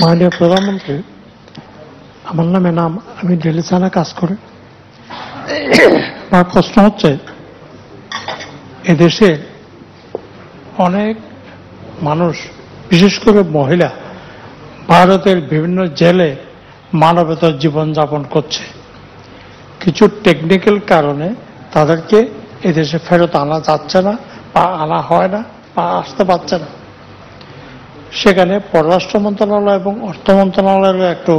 মাননীয় প্রধানমন্ত্রী, আমার নাম আমি দিল্লি থানায় কাজ করি। আমার প্রশ্ন হচ্ছে, এদেশে অনেক মানুষ, বিশেষ করে মহিলা, ভারতের বিভিন্ন জেলে মানবেতর জীবনযাপন করছে। কিছু টেকনিক্যাল কারণে তাদেরকে এদেশে ফেরত আনা যাচ্ছে না, বা আনা হয় না, বা আসতে পারছে না। সেখানে পররাষ্ট্র মন্ত্রণালয় এবং অর্থ মন্ত্রণালয়ের একটু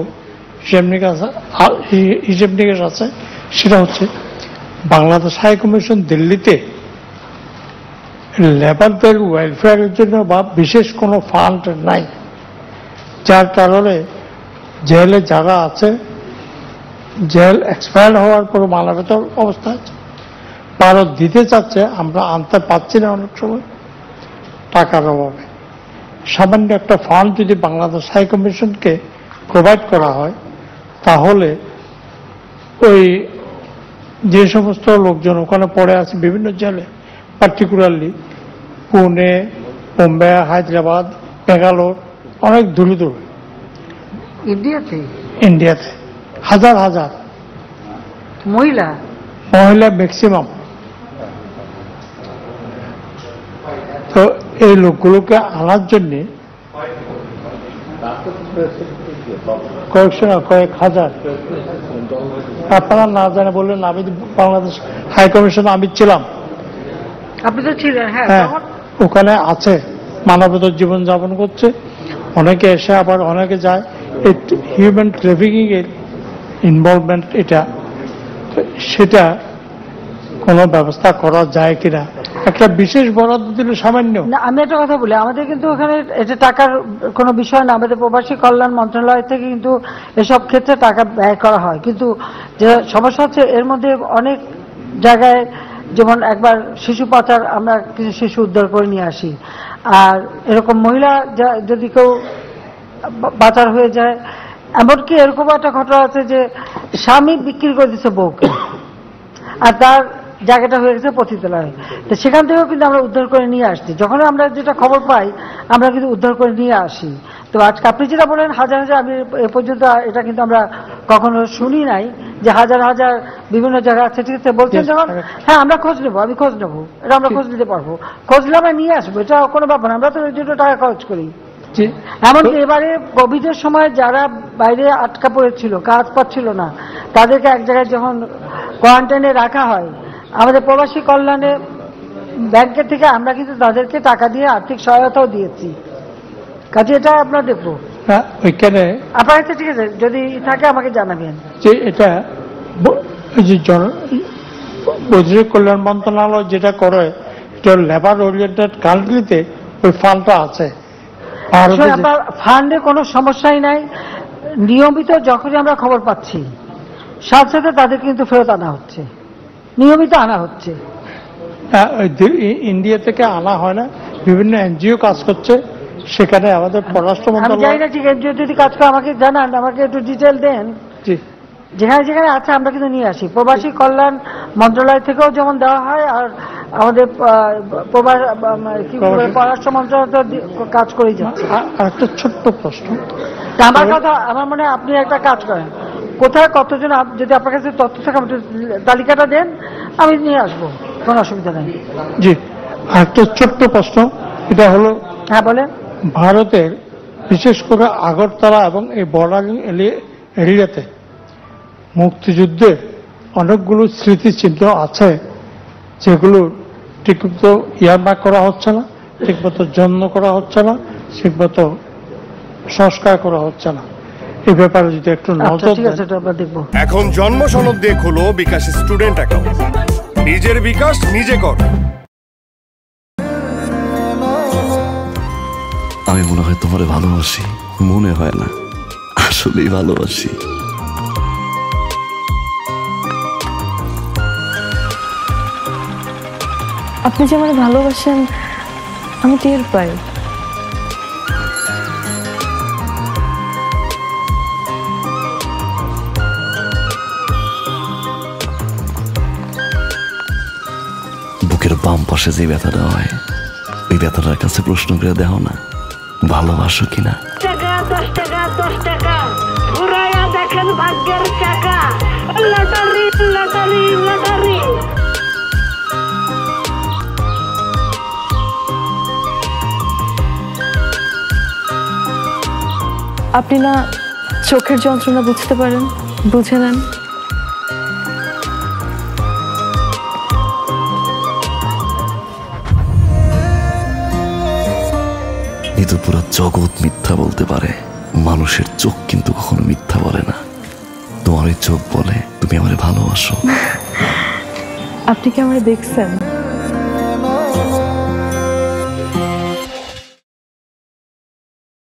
হিসেব নিকেশ আছে। সেটা হচ্ছে, বাংলাদেশ হাই কমিশন দিল্লিতে লেবারদের ওয়েলফেয়ারের জন্য বা বিশেষ কোনো ফান্ড নাই, যার কারণে জেলে যারা আছে, জেল এক্সপায়ার হওয়ার পর মানবেতর অবস্থা আছে, ভারত দিতে চাচ্ছে, আমরা আনতে পারছি না অনেক সময় টাকার অভাবে। সামান্য একটা ফান্ড যদি বাংলাদেশ হাই কমিশনকে প্রোভাইড করা হয়, তাহলে ওই যে সমস্ত লোকজন ওখানে পড়ে আছে বিভিন্ন জেলে, পার্টিকুলারলি পুনে, বোম্বে, হায়দ্রাবাদ, বেঙ্গালোর, অনেক দূরে দূরে ইন্ডিয়াতে হাজার হাজার মহিলা ম্যাক্সিমাম। তো এই লোকগুলোকে আনার জন্যে কয়েক হাজার, আপনারা না জানে বললেন, আমি বাংলাদেশ হাই কমিশন আমি ছিলাম, আপনি তো ছিলেন। হ্যাঁ, ওখানে আছে, মানবতার জীবন যাপন করছে। অনেকে এসে আবার অনেকে যায়। হিউম্যান ট্রাফিকিং এর ইনভলভমেন্ট এটা, সেটা কোনো ব্যবস্থা করা যায় কিনা, একটা বিশেষ বরাদ্দ দিলে সামান্য। আমি একটা কথা বলি, আমাদের কিন্তু ওখানে এটা টাকার কোনো বিষয় না। আমাদের প্রবাসী কল্যাণ মন্ত্রণালয় থেকে কিন্তু এসব ক্ষেত্রে টাকা ব্যয় করা হয়, কিন্তু যে সমস্যা হচ্ছে এর মধ্যে অনেক জায়গায়, যেমন একবার শিশু পাচার, আমরা কিছু শিশু উদ্ধার করে নিয়ে আসি। আর এরকম মহিলা যদি কেউ পাচার হয়ে যায়, এমনকি এরকম একটা ঘটনা আছে যে স্বামী বিক্রি করে দিচ্ছে বউকে, আর তার জায়গাটা হয়ে গেছে পতিতালয়। তো সেখান থেকেও কিন্তু আমরা উদ্ধার করে নিয়ে আসছি। যখন আমরা যেটা খবর পাই, আমরা কিন্তু উদ্ধার করে নিয়ে আসি। তো আজকে আপনি যেটা বলেন হাজার হাজার, আমি এ পর্যন্ত এটা কিন্তু আমরা কখনো শুনি নাই যে হাজার হাজার বিভিন্ন জায়গা আছে। ঠিক আছে, বলছেন যখন, হ্যাঁ আমরা খোঁজ নেবো, আমি খোঁজ নেবো, এটা আমরা খোঁজ নিতে পারবো, খোঁজ নিলে আমরা নিয়ে আসবো, এটা কোনো ব্যাপার না। আমরা তো ওই জন্য টাকা খরচ করি। এমনকি এবারে কোভিডের সময় যারা বাইরে আটকা পড়েছিল, কাজ পাচ্ছিল না, তাদেরকে এক জায়গায় যখন কোয়ারেন্টাইনে রাখা হয়, আমাদের প্রবাসী কল্যাণে ব্যাংকের থেকে আমরা কিন্তু তাদেরকে টাকা দিয়ে আর্থিক সহায়তাও দিয়েছি। কাজে এটা আপনারা দেখবো ওইখানে আপনার কাছে। ঠিক আছে, যদি থাকে আমাকে জানাবেন। যে এটা বৈদেশিক কল্যাণ মন্ত্রণালয় যেটা করে, এটা লেবার ওরিয়েন্টেড কান্ট্রিতে ওই ফান্ডটা আছে। ফান্ডে কোনো সমস্যাই নাই। নিয়মিত যখনই আমরা খবর পাচ্ছি, সাথে সাথে তাদের কিন্তু ফেরত আনা হচ্ছে, নিয়মিত আনা হচ্ছে। ইন্ডিয়া থেকে আনা হয় না, বিভিন্ন এনজিও কাজ করছে সেখানে। আমাদের পররাষ্ট্র মন্ত্রণালয়, আমি জানি না, ঠিক এনজিও যদি কাজ করে আমাকে জানান, আমাকে একটু ডিটেল দেন। যেখানে যেখানে আছে আমরা কিন্তু নিয়ে আসি। প্রবাসী কল্যাণ মন্ত্রণালয় থেকেও যেমন দেওয়া হয়, আর আমাদের পররাষ্ট্র মন্ত্রণালয় কাজ করেই যাচ্ছে। একটা ছোট্ট প্রশ্ন, আমার কথা, আমার মনে হয় আপনি একটা কাজ করেন, কোথায় কতজন, যদি আপনার কাছে তথ্য থাকে তালিকাটা দেন, আমি নিয়ে আসবো, কোনো অসুবিধা নেই। জি, একটা ছোট্ট প্রশ্ন, এটা হলো, হ্যাঁ বলেন। ভারতের বিশেষ করে আগরতলা এবং এই বর্ডারিং এরিয়াতে মুক্তিযুদ্ধের অনেকগুলো স্মৃতিচিহ্ন আছে, যেগুলো ঠিকমতো ইয়ারমার্ক করা হচ্ছে না, ঠিকমতো যত্ন করা হচ্ছে না, ঠিকমতো সংস্কার করা হচ্ছে না। এই ব্যাপারে যদি একটু নজর দেখবো। এখন জন্ম সনদ দিয়ে খোলো বিকাশ স্টুডেন্ট অ্যাকাউন্ট। নিজের বিকাশ নিজে কর। আমি মনে হয় তোমারে ভালোবাসি, মনে হয় না, আসলেই ভালোবাসি। আপনি যে আমাকে ভালোবাসেন আমি টের পাই। বুকের বাম পাশে যে ব্যথাটা হয়, ওই ব্যথাটার কাছে প্রশ্ন করে দেখো না, ভালোবাসো কিনা। টাকা 10 টাকা ঘুরাইয়া দেখেন ভাগ্যের চাকা লটারি লটারি লটারি। আপনি না চোখের যন্ত্রণা বুঝতে পারেন, বুঝে নেন। কিন্তু পুরো জগৎ মিথ্যা বলতে পারে, মানুষের চোখ কিন্তু কখনো মিথ্যা বলে না। তোমার ওই চোখ বলে তুমি আমারে ভালোবাসো। আপনি কি আমারে দেখছেন?